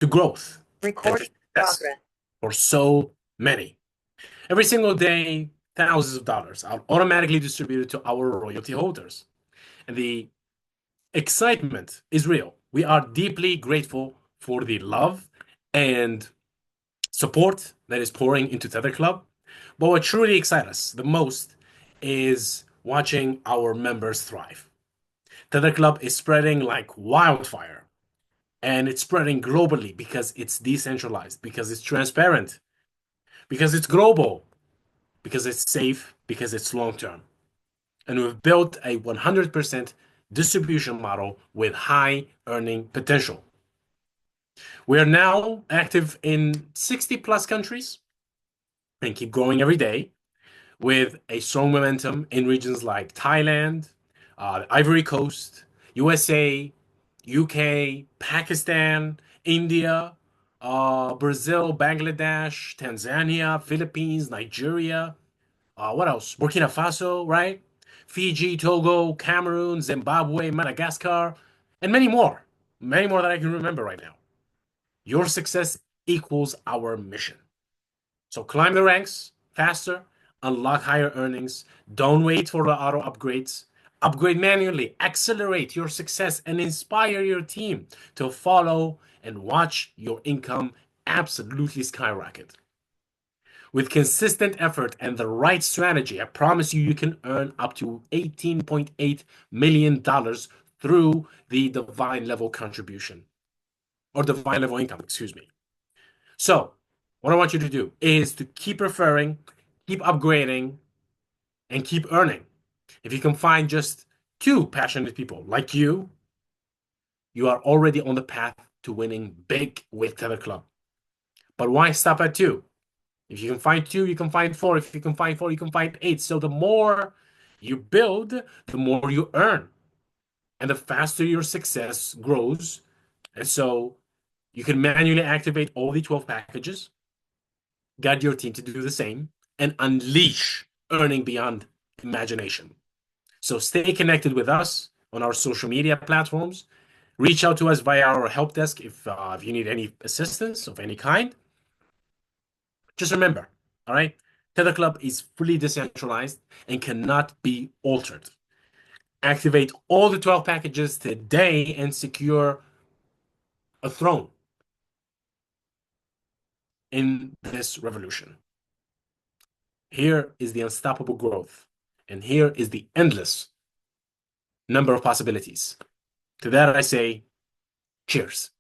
to growth and to Record success progress. for so many. Every single day, thousands of dollars are automatically distributed to our royalty holders. And the excitement is real. We are deeply grateful for the love and support that is pouring into Tether Club. But what truly excites us the most is watching our members thrive. Tether Club is spreading like wildfire, and it's spreading globally because it's decentralized, because it's transparent, because it's global, because it's safe, because it's long term. And we've built a 100% distribution model with high earning potential. We are now active in 60 plus countries and keep growing every day with a strong momentum in regions like Thailand, Ivory Coast, USA, UK, Pakistan, India, Brazil, Bangladesh, Tanzania, Philippines, Nigeria. What else? Burkina Faso, right? Fiji, Togo, Cameroon, Zimbabwe, Madagascar, and many more. Many more that I can remember right now. Your success equals our mission. So climb the ranks faster, unlock higher earnings. Don't wait for the auto upgrades. Upgrade manually, accelerate your success, and inspire your team to follow and watch your income absolutely skyrocket. With consistent effort and the right strategy, I promise you, you can earn up to $18.8 million through the divine level contribution or divine level income, excuse me. So, what I want you to do is to keep referring, keep upgrading, and keep earning. If you can find just two passionate people like you are already on the path to winning big with Tether Club. But why stop at two? If you can find two, you can find four. If you can find four, you can find eight. So the more you build, the more you earn. And the faster your success grows. And so you can manually activate all the 12 packages, guide your team to do the same, and unleash earning beyond imagination. So stay connected with us on our social media platforms. Reach out to us via our help desk if you need any assistance of any kind. Just remember, all right, Tether Club is fully decentralized and cannot be altered. Activate all the 12 packages today and secure a throne in this revolution. Here is the unstoppable growth, and here is the endless number of possibilities. To that, I say cheers.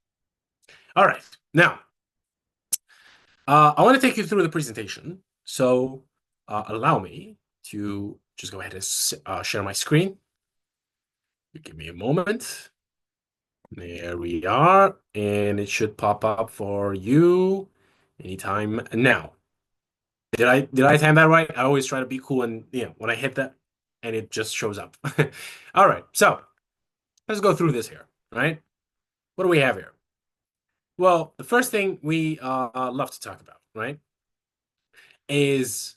All right. Now, I want to take you through the presentation. So allow me to just go ahead and share my screen. Give me a moment. There we are. And it should pop up for you anytime now. Did I time that right? I always try to be cool and when I hit that and it just shows up. All right. So let's go through this here, right? What do we have here? Well, the first thing we love to talk about, right, is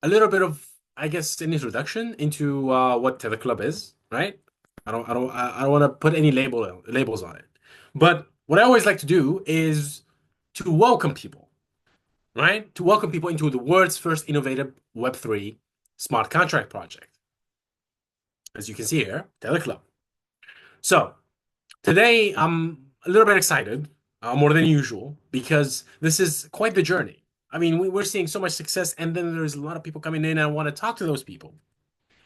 a little bit of, I guess, an introduction into what Tether Club is, right? I don't want to put any labels on it. But what I always like to do is to welcome people, right? To welcome people into the world's first innovative Web3 smart contract project. As you can see here, Tether Club. So today I'm a little bit excited, more than usual, because this is quite the journey. I mean, we're seeing so much success, and then there's a lot of people coming in, and I want to talk to those people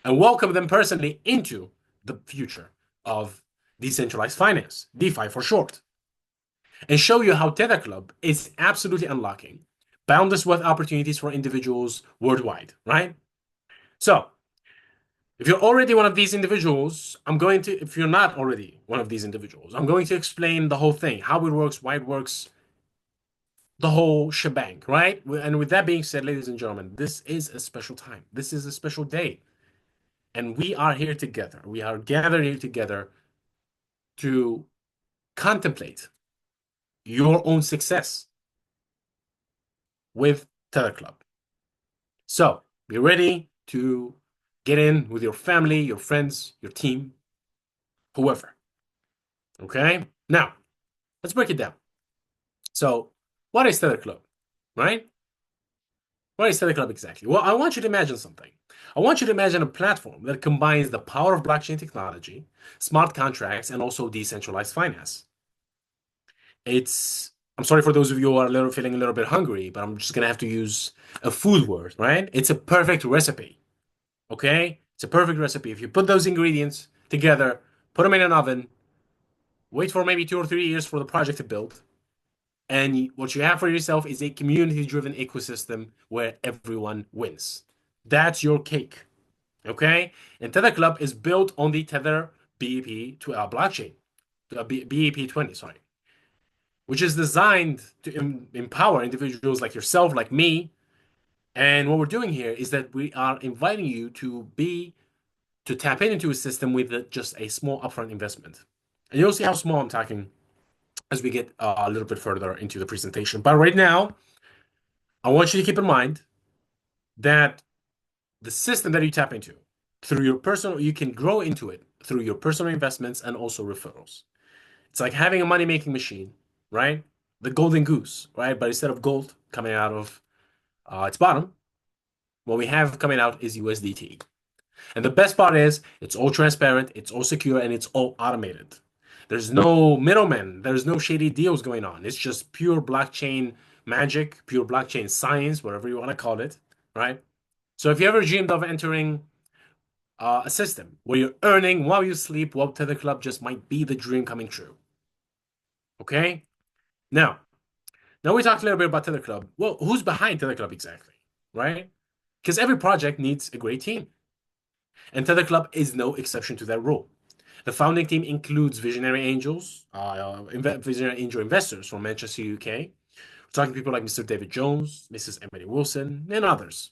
and welcome them personally into the future of decentralized finance, DeFi for short, and show you how Tether Club is absolutely unlocking boundless wealth opportunities for individuals worldwide, right? So, if you're already one of these individuals, if you're not already one of these individuals, I'm going to explain the whole thing, how it works, why it works, the whole shebang, right? And with that being said, ladies and gentlemen, this is a special time. This is a special day. And we are here together. We are gathered here together to contemplate your own success with Tether Club. So be ready to get in with your family, your friends, your team, whoever. Okay? Now, let's break it down. So, what is Tether Club, right? What is Tether Club exactly? Well, I want you to imagine something. I want you to imagine a platform that combines the power of blockchain technology, smart contracts, and also decentralized finance. I'm sorry for those of you who are feeling a little bit hungry, but I'm just gonna have to use a food word, right? It's a perfect recipe, okay? It's a perfect recipe. If you put those ingredients together, put them in an oven, wait for maybe 2 or 3 years for the project to build, and what you have for yourself is a community-driven ecosystem where everyone wins. That's your cake, okay? And Tether Club is built on the Tether BEP to blockchain, BEP-20, sorry, which is designed to empower individuals like yourself, like me. And what we're doing here is that we are inviting you to tap into a system with just a small upfront investment. And you'll see how small I'm talking as we get a little bit further into the presentation. But right now, I want you to keep in mind that the system that you tap into through your personal, you can grow into it through your personal investments and also referrals. It's like having a money making machine, right? The golden goose, right? But instead of gold coming out of its bottom, what we have coming out is USDT. And the best part is it's all transparent, it's all secure, and it's all automated. There's no middlemen, there's no shady deals going on. It's just pure blockchain magic, pure blockchain science, whatever you want to call it, right? So if you ever dreamed of entering a system where you're earning while you sleep, well, Tether Club just might be the dream coming true. Okay? Now, now we talked a little bit about Tether Club. Well, who's behind Tether Club exactly, right? Because every project needs a great team. And Tether Club is no exception to that rule. The founding team includes visionary angels, visionary angel investors from Manchester, UK. We're talking people like Mr. David Jones, Mrs. Emily Wilson, and others.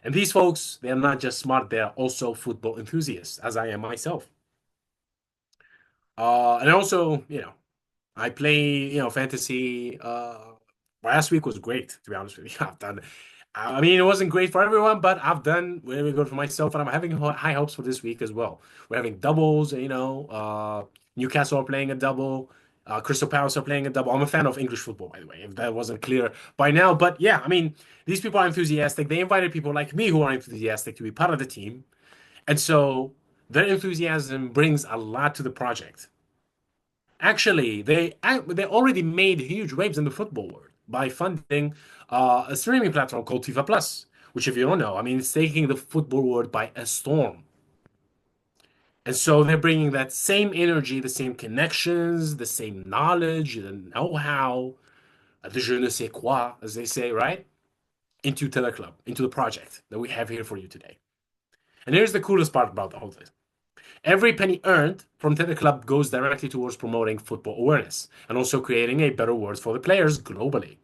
And these folks, they are not just smart, they are also football enthusiasts, as I am myself. And also, I play, fantasy. Last week was great, to be honest with you. I mean, it wasn't great for everyone, but I've done really good for myself, and I'm having high hopes for this week as well. We're having doubles, Newcastle are playing a double, Crystal Palace are playing a double. I'm a fan of English football, by the way, if that wasn't clear by now. But yeah, I mean, these people are enthusiastic. They invited people like me who are enthusiastic to be part of the team, and so their enthusiasm brings a lot to the project. Actually, they already made huge waves in the football world by funding a streaming platform called FIFA Plus, which, if you don't know, I mean, it's taking the football world by a storm. And so they're bringing that same energy, the same connections, the same knowledge, the know-how, the je ne sais quoi, as they say, right? Into Tether Club, into the project that we have here for you today. And here's the coolest part about the whole thing. Every penny earned from Tether Club goes directly towards promoting football awareness and also creating a better world for the players globally.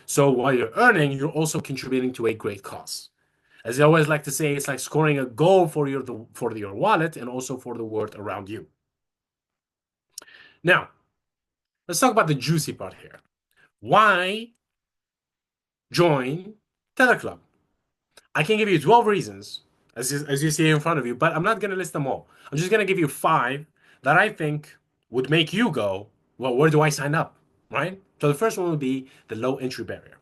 So while you're earning, you're also contributing to a great cause. As I always like to say, it's like scoring a goal for your wallet and also for the world around you. Now, let's talk about the juicy part here. Why join Tether Club? I can give you 12 reasons, as you see in front of you, but I'm not going to list them all. I'm just going to give you five that I think would make you go, well, where do I sign up? Right? So the first one would be the low entry barrier.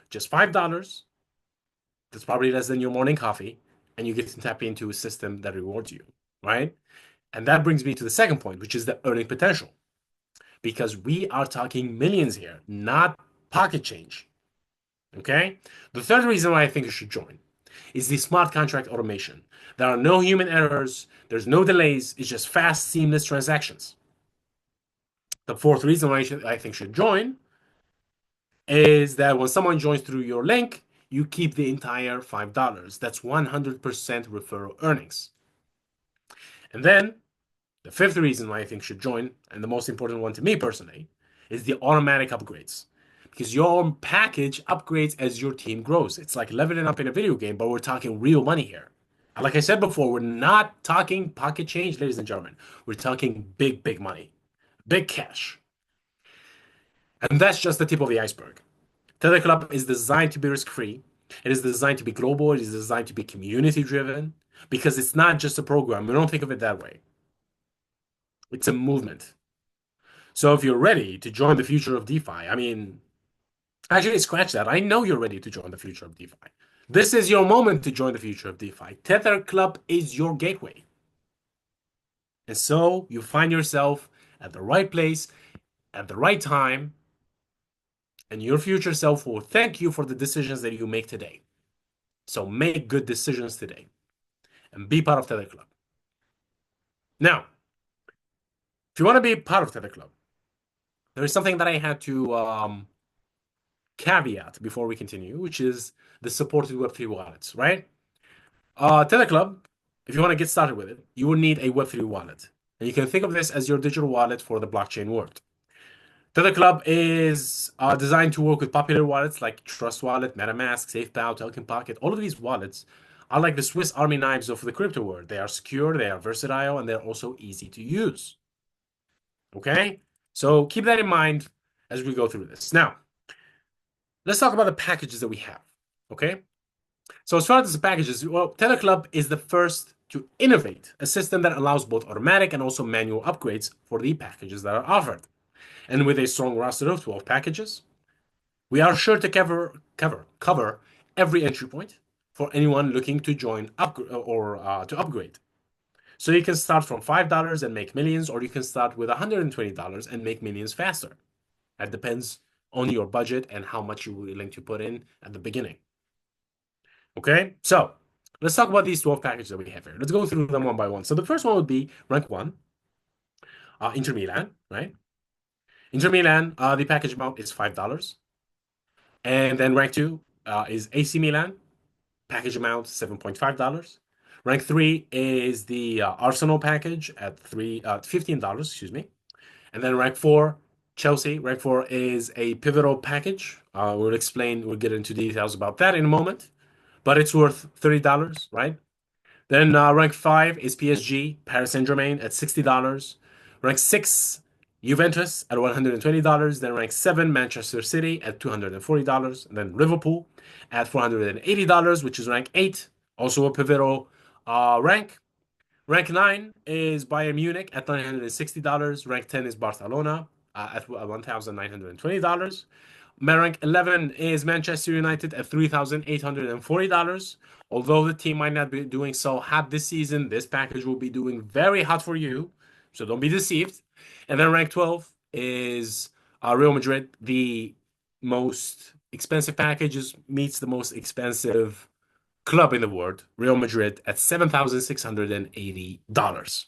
Just $5. That's probably less than your morning coffee, and you get to tap into a system that rewards you, right? And that brings me to the second point, which is the earning potential. Because we are talking millions here, not pocket change. Okay? The third reason why I think you should join is the smart contract automation. There are no human errors, there's no delays, it's just fast, seamless transactions. The fourth reason why I think should join is that when someone joins through your link, you keep the entire $5. That's 100% referral earnings. And then the fifth reason why I think should join, and the most important one to me personally, is the automatic upgrades. Because your package upgrades as your team grows. It's like leveling up in a video game, but we're talking real money here. Like I said before, we're not talking pocket change, ladies and gentlemen. We're talking big, big money, big cash. And that's just the tip of the iceberg. Tether Club is designed to be risk-free. It is designed to be global. It is designed to be community-driven because it's not just a program. We don't think of it that way. It's a movement. So if you're ready to join the future of DeFi, I mean, Actually, scratch that. I know you're ready to join the future of DeFi. This is your moment to join the future of DeFi. Tether Club is your gateway. And so you find yourself at the right place at the right time, and your future self will thank you for the decisions that you make today. So make good decisions today and be part of Tether Club. Now, if you want to be part of Tether Club, there is something that I had to caveat before we continue, which is the supported Web3 wallets, right? Tether Club, if you want to get started with it, you will need a Web3 wallet. And you can think of this as your digital wallet for the blockchain world. Tether Club is designed to work with popular wallets like Trust Wallet, MetaMask, SafePal, Token Pocket. All of these wallets are like the Swiss Army knives of the crypto world. They are secure, they are versatile, and they're also easy to use. Okay? So keep that in mind as we go through this. Now, let's talk about the packages that we have. Okay? So as far as the packages, well, Tether Club is the first to innovate a system that allows both automatic and also manual upgrades for the packages that are offered. And with a strong roster of 12 packages, we are sure to cover every entry point for anyone looking to join or to upgrade. So you can start from $5 and make millions, or you can start with $120 and make millions faster. That depends on your budget and how much you're willing to put in at the beginning. Okay, so let's talk about these 12 packages that we have here. Let's go through them one by one. So the first one would be rank 1, Inter Milan, right? Inter Milan, the package amount is $5. And then rank 2 is AC Milan, package amount $7.5. Rank 3 is the Arsenal package at $15, excuse me. And then rank 4, Chelsea. Rank 4 is a pivotal package. We'll get into details about that in a moment. But it's worth $30, right? Then rank 5 is PSG, Paris Saint-Germain at $60. Rank 6, Juventus at $120. Then rank 7, Manchester City at $240. And then Liverpool at $480, which is rank 8, also a pivotal rank. Rank 9 is Bayern Munich at $960. Rank 10 is Barcelona at $1,920. Rank 11 is Manchester United at $3,840. Although the team might not be doing so hot this season, this package will be doing very hot for you. So don't be deceived. And then rank 12 is Real Madrid. The most expensive packages meets the most expensive club in the world, Real Madrid, at $7,680.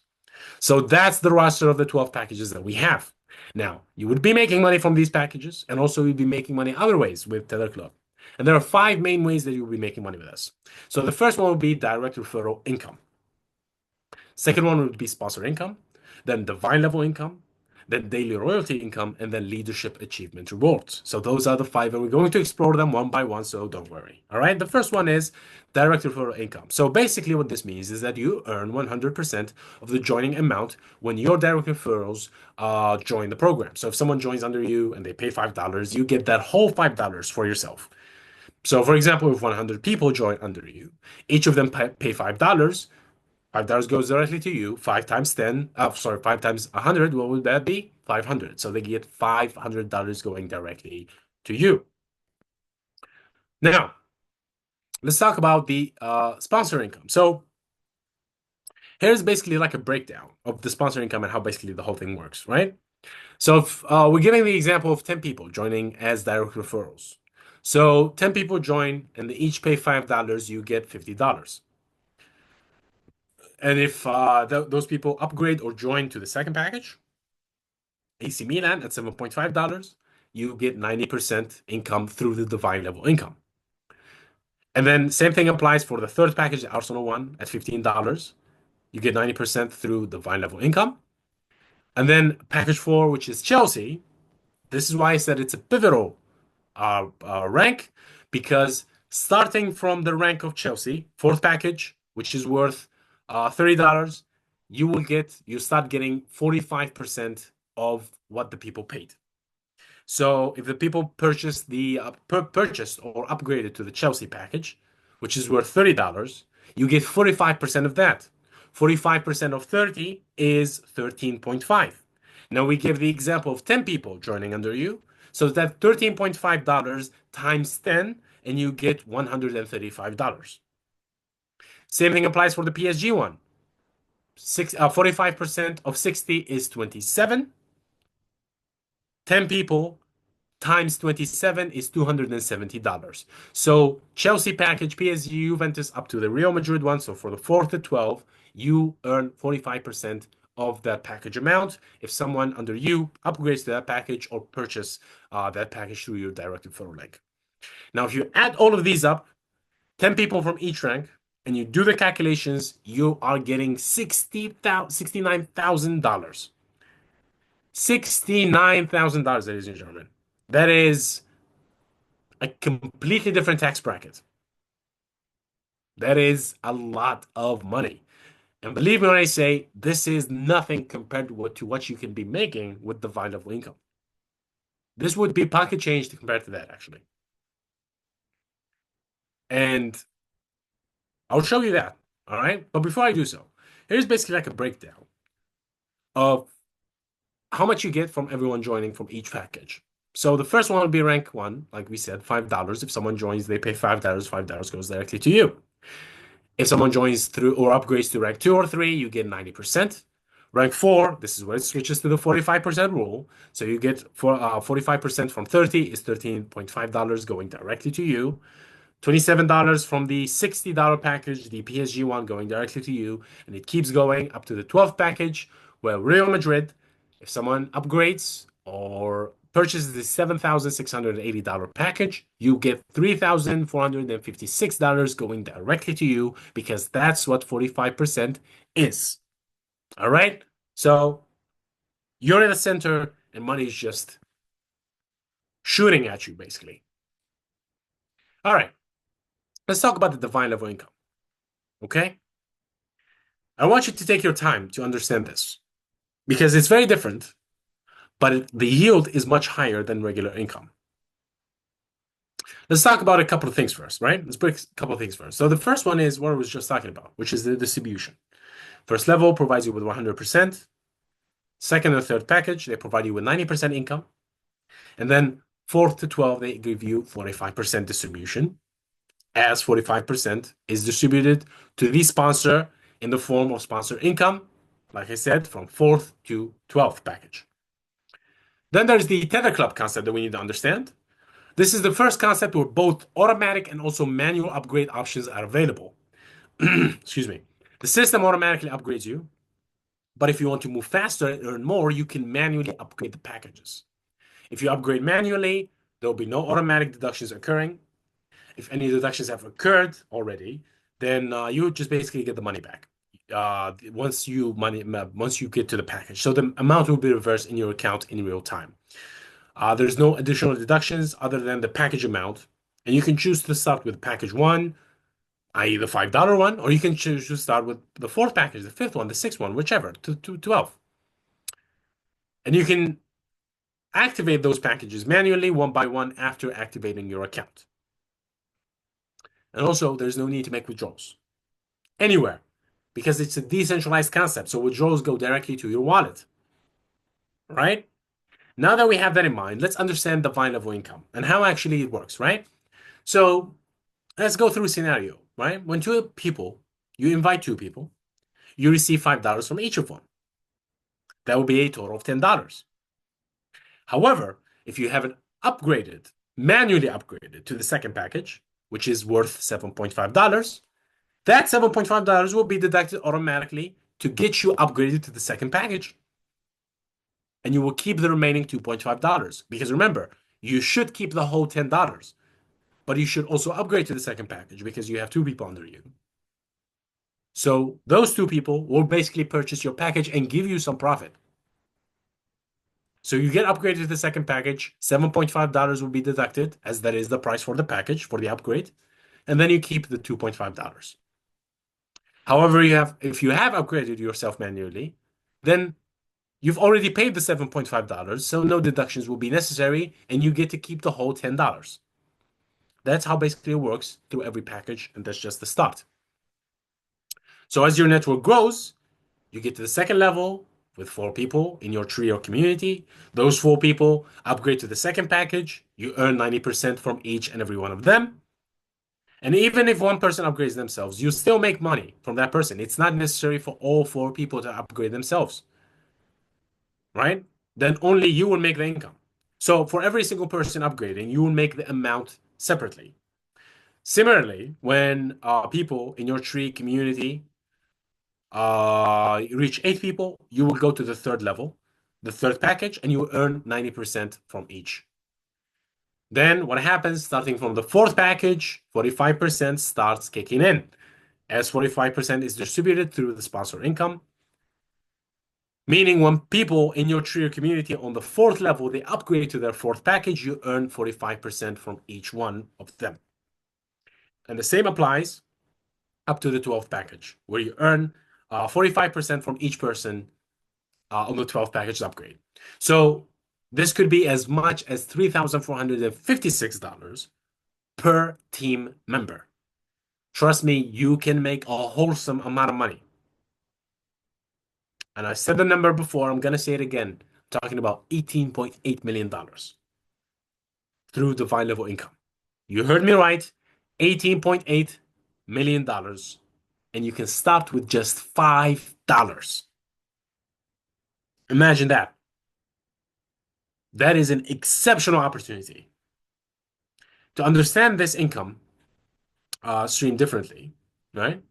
So that's the roster of the 12 packages that we have. Now, you would be making money from these packages, and also you'd be making money other ways with Tether Club. And there are 5 main ways that you'll be making money with us. So the first one would be direct referral income. Second one would be sponsor income, then divine level income, then daily royalty income, and then leadership achievement rewards. So those are the 5, and we're going to explore them one by one, so don't worry. All right, the first one is direct referral income. So basically what this means is that you earn 100% of the joining amount when your direct referrals join the program. So if someone joins under you and they pay $5, you get that whole $5 for yourself. So for example, if 100 people join under you, each of them pay $5, $5 goes directly to you. 5 times 10, 5 times 100, what would that be? 500. So they get $500 going directly to you. Now, let's talk about the sponsor income. So here's basically like a breakdown of the sponsor income and how basically the whole thing works, right? So if we're giving the example of 10 people joining as direct referrals. So 10 people join and they each pay $5, you get $50. And if those people upgrade or join to the second package, AC Milan at $7.5, you get 90% income through the divine level income. And then same thing applies for the third package, the Arsenal one at $15. You get 90% through divine level income. And then package 4, which is Chelsea, this is why I said it's a pivotal rank, because starting from the rank of Chelsea, fourth package, which is worth $30, you start getting 45% of what the people paid. So if the people purchased or upgraded to the Chelsea package, which is worth $30, you get 45% of that. 45% of 30 is 13.5. Now we give the example of 10 people joining under you. So that's $13.5 times 10, and you get $135. Same thing applies for the PSG one. 45% of 60 is 27. 10 people times 27 is $270. So Chelsea package, PSG, Juventus up to the Real Madrid one. So for the 4th to 12, you earn 45% of that package amount if someone under you upgrades to that package or purchase that package through your direct referral link. Now, if you add all of these up, 10 people from each rank, and you do the calculations, you are getting $69,000. $69,000, ladies and gentlemen. That is a completely different tax bracket. That is a lot of money. And believe me when I say this is nothing compared to what you can be making with divine level income. This would be pocket change compared to that, actually. And I'll show you that. All right. But before I do so, here's basically like a breakdown of how much you get from everyone joining from each package. So the first one will be rank one, like we said, $5. If someone joins, they pay $5. $5 goes directly to you. If someone joins through or upgrades to rank 2 or 3, you get 90%. Rank 4, this is where it switches to the 45% rule. So you get 45% from 30 is $13.5 going directly to you. $27 from the $60 package, the PSG one going directly to you. And it keeps going up to the 12th package, where Real Madrid, if someone upgrades or purchases the $7,680 package, you get $3,456 going directly to you because that's what 45% is. All right? So you're in the center and money is just shooting at you, basically. All right. Let's talk about the divine level income. Okay? I want you to take your time to understand this because it's very different, but the yield is much higher than regular income. Let's talk about a couple of things first, right? Let's break a couple of things first. So the first one is what I was just talking about, which is the distribution. First level provides you with 100%. Second and third package, they provide you with 90% income. And then 4th to 12, they give you 45% distribution, as 45% is distributed to the sponsor in the form of sponsor income, like I said, from 4th to 12th package. Then there's the Tether Club concept that we need to understand. This is the first concept where both automatic and also manual upgrade options are available. Excuse me. The system automatically upgrades you, but if you want to move faster and earn more, you can manually upgrade the packages. If you upgrade manually, there will be no automatic deductions occurring. If any deductions have occurred already, then you just basically get the money back once you get to the package. So the amount will be reversed in your account in real time. There's no additional deductions other than the package amount, and you can choose to start with package one, i.e. the $5 one, or you can choose to start with the 4th package, the 5th one, the 6th one, whichever, to 12. And you can activate those packages manually one by one after activating your account. And also, there's no need to make withdrawals anywhere because it's a decentralized concept. So withdrawals go directly to your wallet, right? Now that we have that in mind, let's understand divine level income and how actually it works, right? So let's go through a scenario, right? When you invite 2 people, you receive $5 from each of them. That will be a total of $10. However, if you have it manually upgraded to the second package, which is worth $7.5, that $7.5 will be deducted automatically to get you upgraded to the second package. And you will keep the remaining $2.5. Because remember, you should keep the whole $10, but you should also upgrade to the second package because you have 2 people under you. So those 2 people will basically purchase your package and give you some profit. So you get upgraded to the second package, $7.5 will be deducted, as that is the price for the package for the upgrade, and then you keep the $2.5. However, if you have upgraded yourself manually, then you've already paid the $7.5, so no deductions will be necessary, and you get to keep the whole $10. That's how basically it works through every package, and that's just the start. So as your network grows, you get to the second level, with 4 people in your tree or community. Those 4 people upgrade to the second package. You earn 90% from each and every one of them. And even if one person upgrades themselves, you still make money from that person. It's not necessary for all 4 people to upgrade themselves, right? Then only you will make the income. So for every single person upgrading, you will make the amount separately. Similarly, when people in your tree community reach 8 people, you will go to the third level, the third package, and you will earn 90% from each. Then what happens, starting from the fourth package, 45% starts kicking in, as 45% is distributed through the sponsor income. Meaning when people in your tree or community on the fourth level, they upgrade to their fourth package, you earn 45% from each one of them. And the same applies up to the 12th package, where you earn 45% from each person on the 12th package upgrade. So this could be as much as $3,456 per team member. Trust me, you can make a wholesome amount of money. And I said the number before, I'm going to say it again. I'm talking about $18.8 million through divine level income. You heard me right, $18.8 million. And you can start with just $5. Imagine that. That is an exceptional opportunity. To understand this income stream differently, right?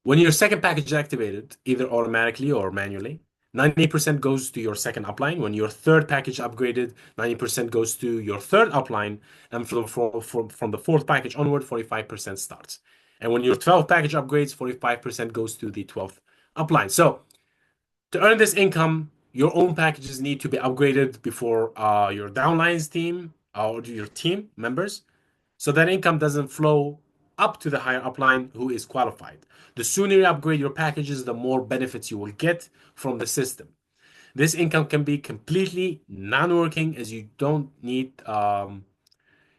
When your second package is activated, either automatically or manually, 90% goes to your second upline. When your third package upgraded, 90% goes to your third upline. And from the fourth package onward, 45% starts. And when your 12th package upgrades, 45% goes to the 12th upline. So to earn this income, your own packages need to be upgraded before your downlines team or your team members, so that income doesn't flow up to the higher upline who is qualified. The sooner you upgrade your packages, the more benefits you will get from the system. This income can be completely non-working, as you don't need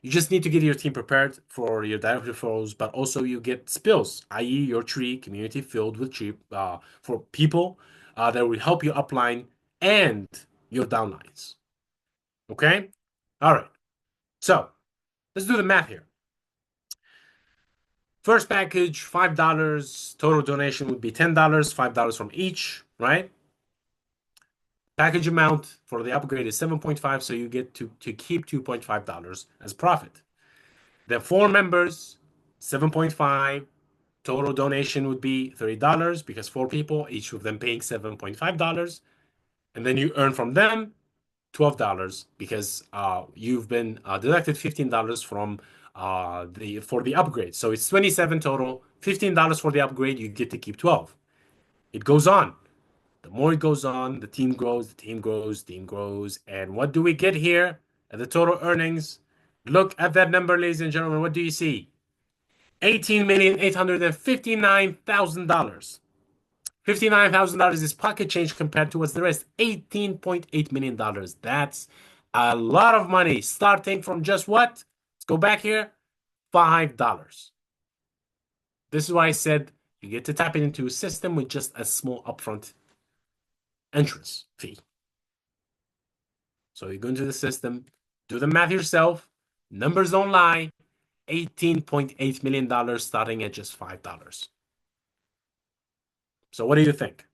you just need to get your team prepared for your direct referrals, but also you get spills, i.e., your tree community filled with tree for people that will help you upline and your downlines. Okay? All right. So let's do the math here. First package, $5. Total donation would be $10, $5 from each, right? Package amount for the upgrade is 7.5, so you get to keep $2.5 as profit. The 4 members, 7.5. Total donation would be $30 because 4 people, each of them paying $7.5. And then you earn from them $12 because you've been deducted $15 from for the upgrade. So it's 27 total, $15 for the upgrade, you get to keep 12. It goes on. The more it goes on, the team grows, the team grows, the team grows. And what do we get here at the total earnings? Look at that number, ladies and gentlemen. What do you see? $18,859,000. $59,000 is pocket change compared to what's the rest. $18.8 million. That's a lot of money starting from just what? Let's go back here. $5. This is why I said you get to tap it into a system with just a small upfront entrance fee. So you go into the system, do the math yourself. Numbers don't lie. $18.8 million starting at just $5. So what do you think?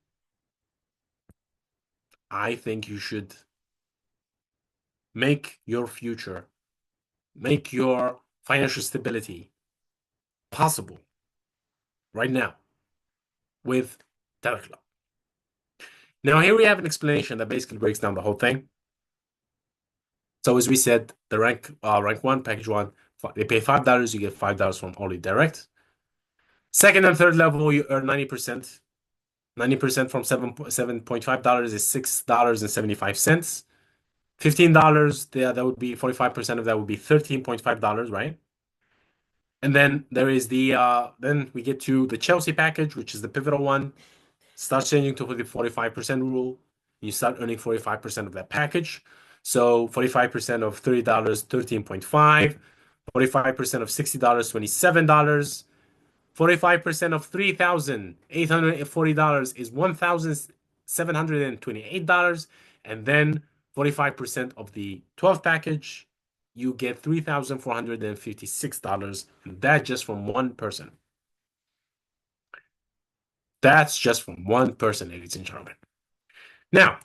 I think you should make your future, make your financial stability possible right now with Tether Club. Now, here we have an explanation that basically breaks down the whole thing. So as we said, the rank 1, package 1, they pay $5, you get $5 from only direct. Second and third level, you earn 90%. 90% from $7.5 is $6.75. $15, that would be 45% of that would be $13.5, right? And then there is then we get to the Chelsea package, which is the pivotal one. Starts changing to the 45% rule. You start earning 45% of that package. So 45% of $30, $13.5. 45% of $60, $27. 45% of $3,840 is $1,000. $728, and then 45% of the 12 package, you get $3,456. That just from one person. That's just from one person, ladies and gentlemen. Now,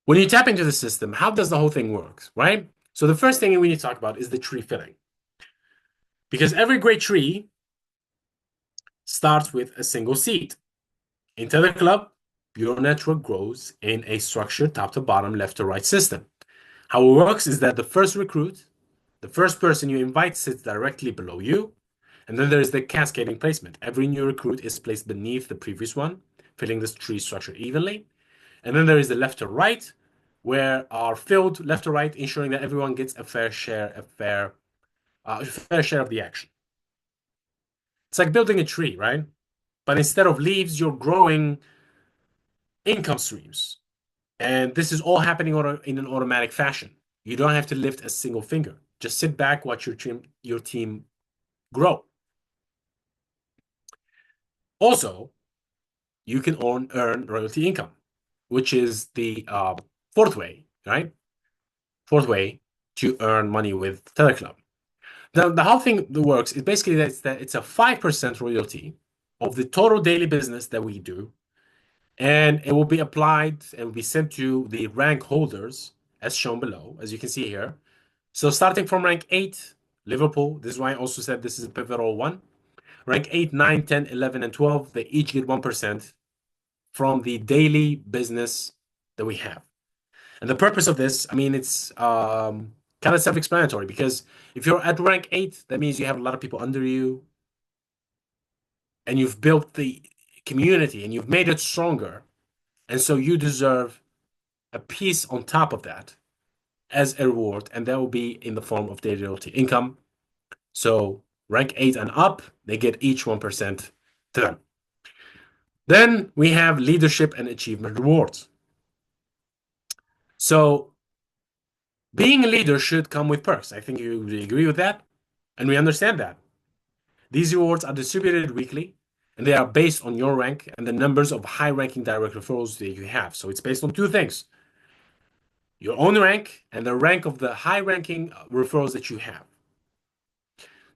when you tap into the system, how does the whole thing work, right? So the first thing we need to talk about is the tree filling. Because every great tree starts with a single seed. In Tether Club, your network grows in a structured top to bottom, left to right system. How it works is that the first recruit, the first person you invite sits directly below you. And then there's the cascading placement. Every new recruit is placed beneath the previous one, filling this tree structure evenly. And then there is the left to right, where are filled left to right, ensuring that everyone gets a fair share of the action. It's like building a tree, right? But instead of leaves, you're growing income streams. And this is all happening in an automatic fashion. You don't have to lift a single finger. Just sit back, watch your team grow. Also, you can earn royalty income, which is the fourth way, right? Fourth way to earn money with Tether Club. The whole thing that works is basically that it's a 5% royalty of the total daily business that we do, and it will be applied and will be sent to the rank holders as shown below, as you can see here. So starting from rank 8, Liverpool, this is why I also said this is a pivotal one. Rank 8, 9, 10, 11, and 12, they each get 1% from the daily business that we have. And the purpose of this, I mean, it's kind of self-explanatory, because if you're at rank 8, that means you have a lot of people under you and you've built the community and you've made it stronger. And so you deserve a piece on top of that as a reward, and that will be in the form of daily royalty income. So rank 8 and up, they get each 1% to them. Then we have leadership and achievement rewards. So being a leader should come with perks. I think you agree with that, and we understand that. These rewards are distributed weekly, and they are based on your rank and the numbers of high-ranking direct referrals that you have. So it's based on two things: your own rank and the rank of the high-ranking referrals that you have.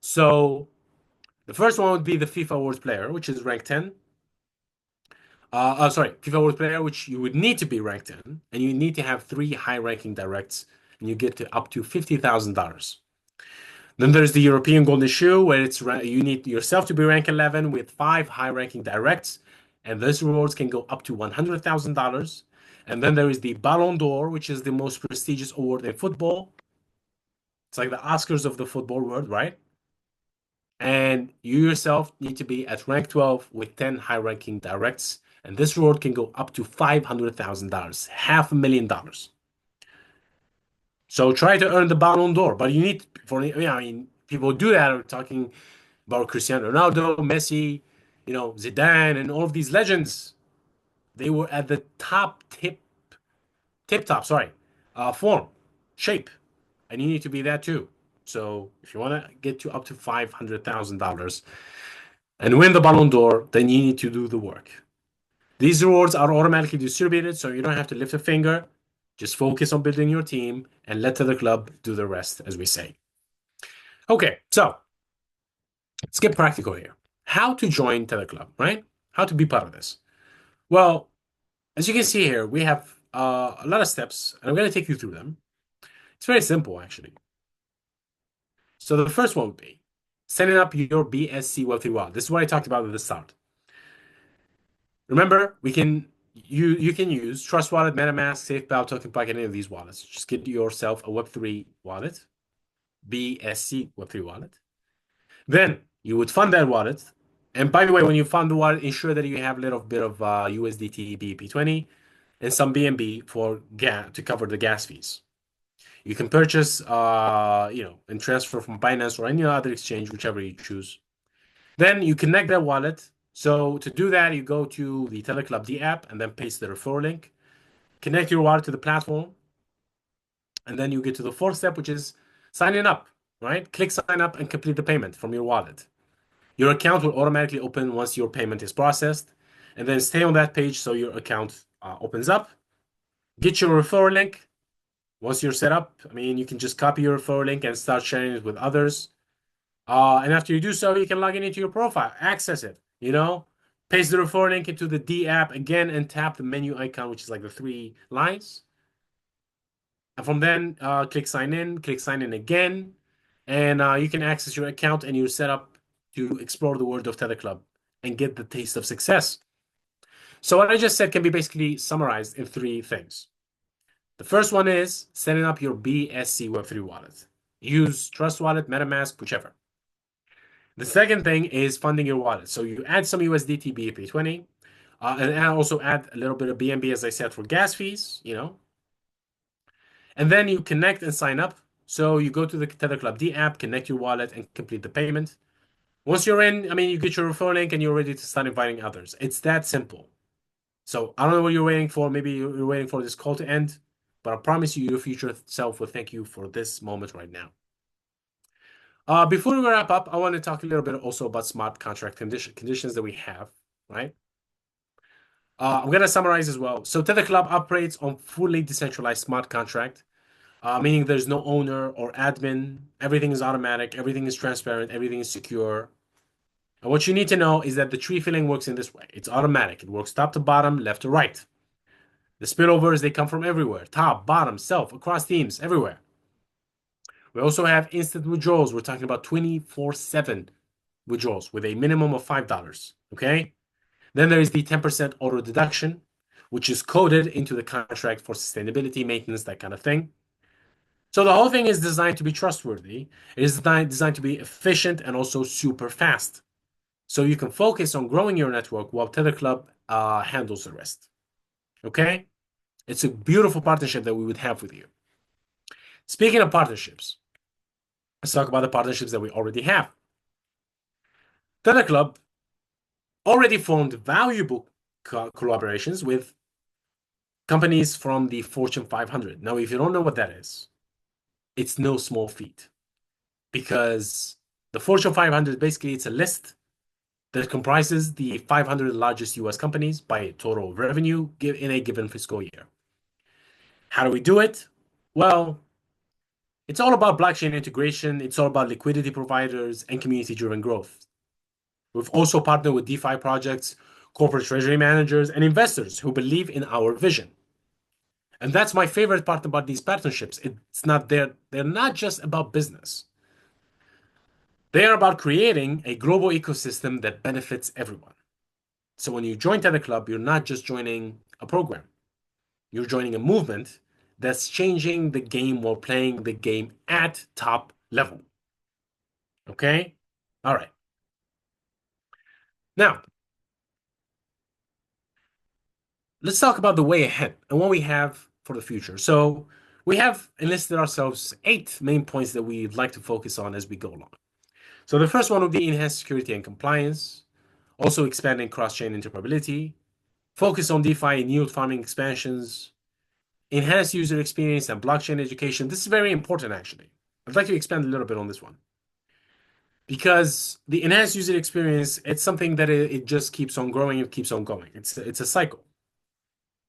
So the first one would be the FIFA Awards player, which is rank 10. FIFA Awards player, which you would need to be ranked 10, and you need to have 3 high-ranking directs, and you get to up to $50,000. Then there's the European Golden Shoe, where you need yourself to be rank 11 with 5 high-ranking directs, and those rewards can go up to $100,000. And then there is the Ballon d'Or, which is the most prestigious award in football. It's like the Oscars of the football world, right? And you yourself need to be at rank 12 with 10 high-ranking directs, and this reward can go up to $500,000, $500,000. So try to earn the Ballon d'Or, but you need I mean, people do that. We're talking about Cristiano Ronaldo, Messi, Zidane, and all of these legends. They were at the tip top, form, shape, and you need to be that too. So if you want to get to up to $500,000 and win the Ballon d'Or, then you need to do the work. These rewards are automatically distributed, so you don't have to lift a finger. Just focus on building your team and let the club do the rest, as we say. Okay, so let's get practical here. How to join Tether Club, right? How to be part of this? Well, as you can see here, we have a lot of steps, and I'm going to take you through them. It's very simple, actually. So the first one would be setting up your BSC Web3 wallet. This is what I talked about at the start. Remember, you can use Trust Wallet, MetaMask, SafeBow, TokenPlug, any of these wallets. Just get yourself a Web3 wallet, BSC Web3 wallet. Then you would fund that wallet. And by the way, when you fund the wallet, ensure that you have a little bit of USDT BEP-20 and some BNB for gas to cover the gas fees. You can purchase, and transfer from Binance or any other exchange, whichever you choose. Then you connect that wallet. So to do that, you go to the Tether Club D app and then paste the referral link. Connect your wallet to the platform. And then you get to the fourth step, which is signing up, right? Click sign up and complete the payment from your wallet. Your account will automatically open once your payment is processed. And then stay on that page so your account opens up. Get your referral link. Once you're set up, I mean, you can just copy your referral link and start sharing it with others. And after you do so, you can log in into your profile, access it, paste the referral link into the D app again and tap the menu icon, which is like the three lines. And from then, click sign in again, and you can access your account and you're set up to explore the world of Tether Club and get the taste of success. So what I just said can be basically summarized in three things. The first one is setting up your BSC Web3 wallet. Use Trust Wallet, MetaMask, whichever. The second thing is funding your wallet. So you add some USDT BEP-20, and also add a little bit of BNB, as I said, for gas fees, And then you connect and sign up. So you go to the Tether Club D app, connect your wallet, and complete the payment. Once you're in, I mean, you get your referral link and you're ready to start inviting others. It's that simple. So I don't know what you're waiting for. Maybe you're waiting for this call to end, but I promise you, your future self will thank you for this moment right now. Before we wrap up, I want to talk a little bit also about smart contract conditions that we have, right? I'm going to summarize as well. So Tether Club operates on fully decentralized smart contract, meaning there's no owner or admin. Everything is automatic. Everything is transparent. Everything is secure. And what you need to know is that the tree filling works in this way. It's automatic. It works top to bottom, left to right. The spillovers, they come from everywhere. Top, bottom, self, across teams, everywhere. We also have instant withdrawals. We're talking about 24/7 withdrawals with a minimum of $5. Okay? Then there is the 10% auto deduction, which is coded into the contract for sustainability, maintenance, that kind of thing. So the whole thing is designed to be trustworthy. It is designed to be efficient and also super fast. So you can focus on growing your network while Tether Club handles the rest. Okay? It's a beautiful partnership that we would have with you. Speaking of partnerships, let's talk about the partnerships that we already have. Tether Club already formed valuable collaborations with companies from the Fortune 500. Now, if you don't know what that is, it's no small feat because the Fortune 500, basically, it's a list that comprises the 500 largest US companies by total revenue in a given fiscal year. How do we do it? Well, it's all about blockchain integration. It's all about liquidity providers and community-driven growth. We've also partnered with DeFi projects, corporate treasury managers, and investors who believe in our vision. And that's my favorite part about these partnerships. They're not just about business. They are about creating a global ecosystem that benefits everyone. So when you join Tether Club, you're not just joining a program. You're joining a movement that's changing the game while playing the game at top level. Okay? All right. Now, let's talk about the way ahead and what we have for the future. So we have enlisted ourselves 8 main points that we'd like to focus on as we go along. So the first one would be enhanced security and compliance, also expanding cross-chain interoperability, focus on DeFi and yield farming expansions, enhanced user experience and blockchain education. This is very important, actually. I'd like to expand a little bit on this one. Because the enhanced user experience, it's something that it just keeps on growing, it keeps on going. It's a cycle.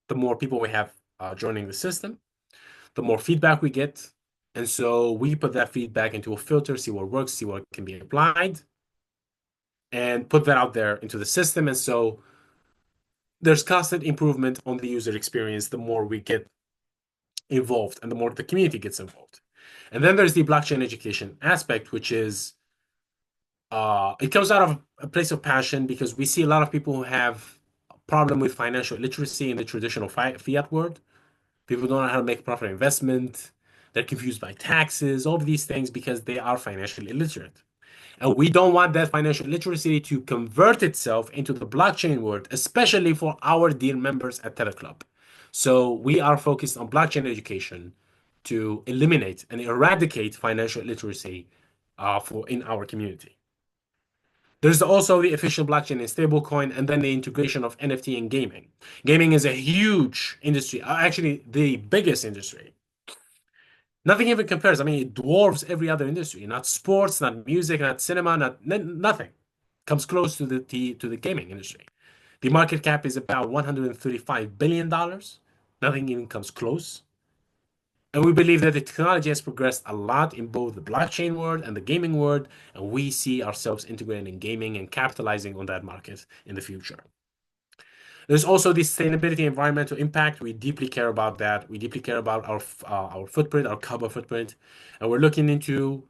The more people we have joining the system, the more feedback we get. And so we put that feedback into a filter, see what works, see what can be applied, and put that out there into the system. And so there's constant improvement on the user experience the more we get involved and the more the community gets involved. And then there's the blockchain education aspect, which is it comes out of a place of passion because we see a lot of people who have a problem with financial literacy in the traditional fiat world. People don't know how to make proper investment. They're confused by taxes, all of these things because they are financially illiterate. And we don't want that financial literacy to convert itself into the blockchain world, especially for our dear members at Tether Club. So we are focused on blockchain education to eliminate and eradicate financial literacy in our community. There's also the official blockchain and stablecoin, and then the integration of NFT and gaming. Gaming is a huge industry, actually the biggest industry. Nothing even compares. I mean, it dwarfs every other industry. Not sports, not music, not cinema, nothing comes close to the gaming industry. The market cap is about $135 billion. Nothing even comes close. And we believe that the technology has progressed a lot in both the blockchain world and the gaming world, and we see ourselves integrating in gaming and capitalizing on that market in the future. There's also the sustainability, environmental impact. We deeply care about that. We deeply care about our footprint, our carbon footprint, and we're looking into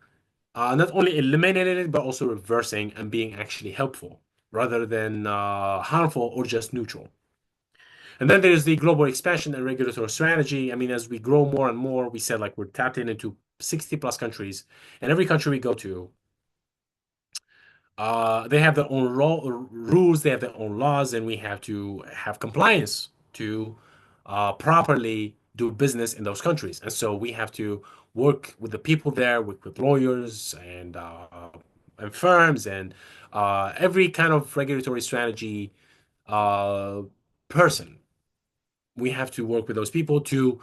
not only eliminating it but also reversing and being actually helpful rather than harmful or just neutral. And then there's the global expansion and regulatory strategy. I mean, as we grow more and more, we said like we're tapped into 60 plus countries, and every country we go to, they have their own rules, they have their own laws, and we have to have compliance to properly do business in those countries. And so we have to work with the people there, work with lawyers and firms and every kind of regulatory strategy uh, person. We have to work with those people to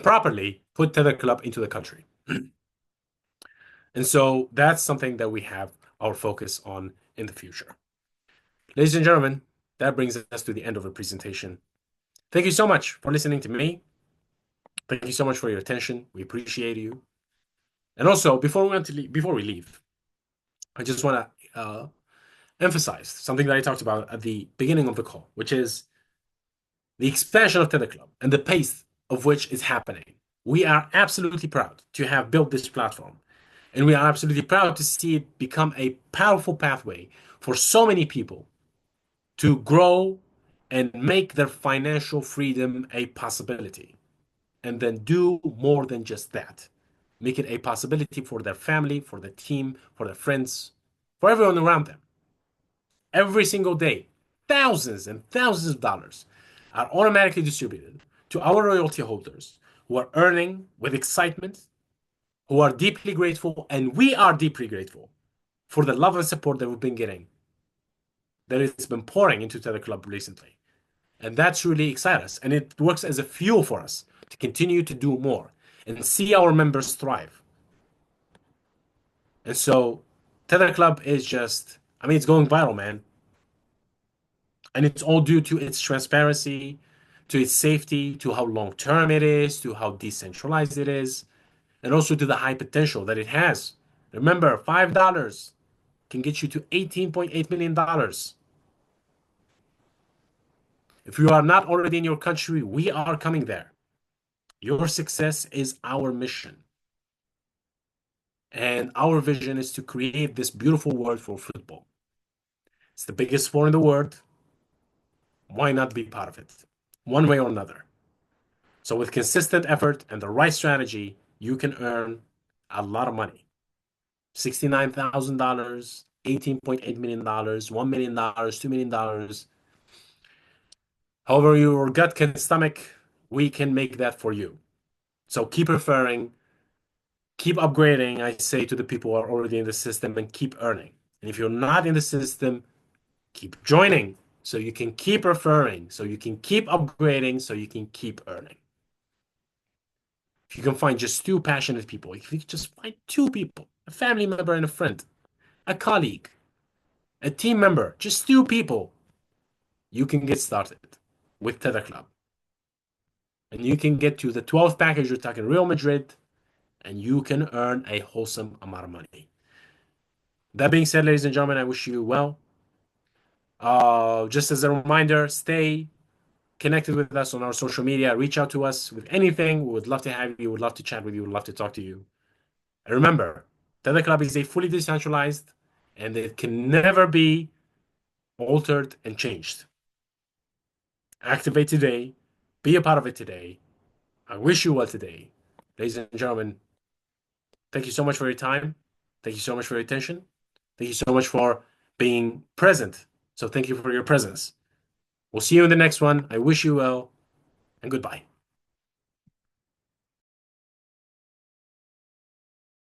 properly put Tether Club into the country. And so that's something that we have our focus on in the future. Ladies and gentlemen, that brings us to the end of the presentation. Thank you so much for listening to me. Thank you so much for your attention. We appreciate you. And also, before we leave, I just want to emphasize something that I talked about at the beginning of the call, which is the expansion of Tether Club and the pace of which is happening. We are absolutely proud to have built this platform, and we are absolutely proud to see it become a powerful pathway for so many people to grow and make their financial freedom a possibility. And then do more than just that. Make it a possibility for their family, for their team, for their friends, for everyone around them. Every single day, thousands and thousands of dollars are automatically distributed to our royalty holders who are earning with excitement, who are deeply grateful, and we are deeply grateful for the love and support that we've been getting, that it's been pouring into Tether Club recently. And that's really excites us. And it works as a fuel for us to continue to do more and see our members thrive. And so Tether Club is just, I mean, it's going viral, man. And it's all due to its transparency, to its safety, to how long term it is, to how decentralized it is, and also to the high potential that it has. Remember, $5 can get you to $18.8 million. If you are not already in your country, we are coming there. Your success is our mission. And our vision is to create this beautiful world for football. It's the biggest sport in the world. Why not be part of it? One way or another. So with consistent effort and the right strategy, you can earn a lot of money. $69,000, $18.8 million, $1 million, $2 million. However your gut can stomach, we can make that for you. So keep referring, keep upgrading, I say to the people who are already in the system, and keep earning. And if you're not in the system, keep joining so you can keep referring, so you can keep upgrading, so you can keep earning. If you can find just two passionate people, if you just find two people, a family member and a friend, a colleague, a team member, just two people, you can get started with Tether Club. And you can get to the 12th package, you're talking Real Madrid, and you can earn a wholesome amount of money. That being said, ladies and gentlemen, I wish you well. Just as a reminder, stay connected with us on our social media. Reach out to us with anything. We would love to have you. We would love to chat with you. We would love to talk to you. And remember, Tether Club is a fully decentralized and it can never be altered and changed. Activate today. Be a part of it today. I wish you well today. Ladies and gentlemen, thank you so much for your time. Thank you so much for your attention. Thank you so much for being present. So thank you for your presence. We'll see you in the next one. I wish you well, and goodbye.